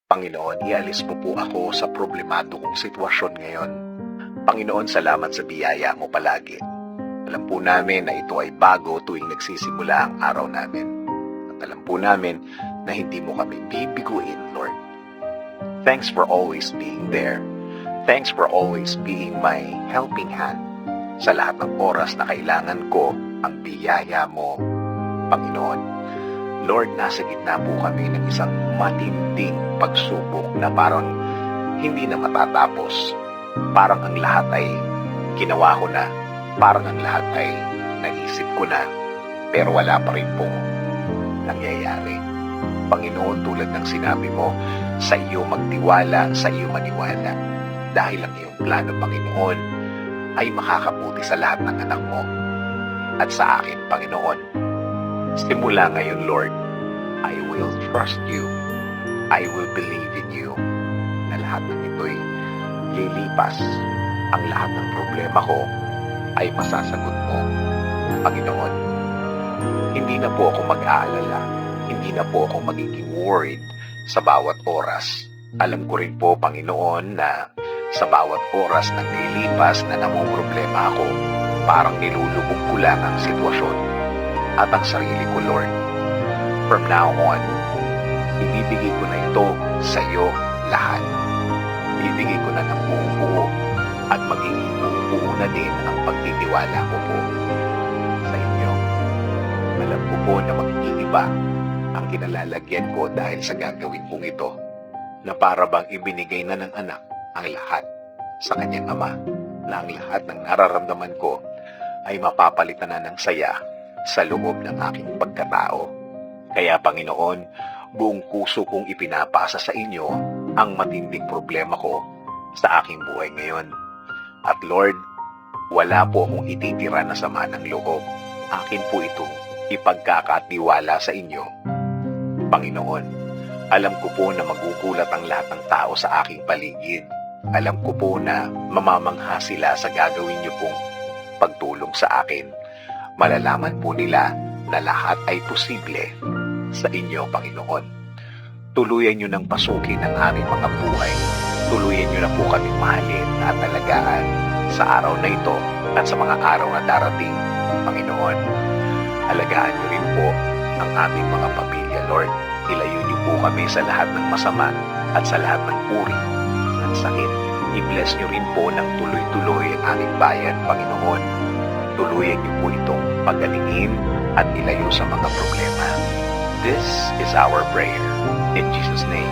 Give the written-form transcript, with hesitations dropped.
Panginoon, ialis mo po ako sa problemado kong sitwasyon ngayon. Panginoon, salamat sa biyaya mo palagi. Alam po namin na ito ay bago tuwing nagsisimula ang araw namin. At alam po namin na hindi mo kami bibiguin, Lord. Thanks for always being there. Thanks for always being my helping hand. Sa lahat ng oras na kailangan ko ang biyaya mo, Panginoon. Lord, nasa gitna po kami ng isang matinding pagsubok na parang hindi na matatapos. Parang ang lahat ay ginawa ko na. Parang ang lahat ay naisip ko na. Pero wala pa rin pong nangyayari. Panginoon, tulad ng sinabi mo, sa iyo magtiwala, sa iyo maniwala. Dahil ang iyong plano, Panginoon, ay makakabuti sa lahat ng anak mo. At sa akin, Panginoon, simula ngayon, Lord, I will trust you. I will believe in you na lahat ng ito'y lilipas. Ang lahat ng problema ko ay masasagot mo, Panginoon. Hindi na po ako mag-aalala. Hindi na po ako magiging worried sa bawat oras. Alam ko rin po, Panginoon, na sa bawat oras na nililipas na namumroblema ako, parang nilulubog ko lang ang sitwasyon at ang sarili ko, Lord. From now on, ibibigay ko na ito sa iyo lahat. Ibibigay ko na ng buo-buo at magiging buo-buo na din ang pagtitiwala ko po sa inyo. Alam ko po na magiging iba ang kinalalagyan ko dahil sa gagawin kong ito, na para bang ibinigay na ng anak ang lahat sa kanyang ama, na ang lahat ng nararamdaman ko ay mapapalitan na ng saya sa loob ng aking pagkatao. Kaya, Panginoon, buong puso kong ipinapasa sa inyo ang matinding problema ko sa aking buhay ngayon. At Lord, wala po akong ititira na sama ng loob. Akin po itong ipagkakatiwala sa inyo, Panginoon. Alam ko po na magugulat ang lahat ng tao sa aking paligid. Alam ko po na mamamangha sila sa gagawin niyo pong pagtulong sa akin. Malalaman po nila na lahat ay posible sa inyo, Panginoon. Tuluyan niyo ng pasukin ang aming mga buhay. Tuluyan niyo na po kami mahalin at alagaan sa araw na ito at sa mga araw na darating, Panginoon. Alagaan niyo rin po ang aming mga pamilya, Lord. Ilayo niyo po kami sa lahat ng masama at sa lahat ng uri ng sakit. I-bless niyo rin po ng tuloy-tuloy ang aming bayan, Panginoon. Tuluyan niyo po itong pagalingin at ilayo sa mga problema. This is our prayer. In Jesus' name,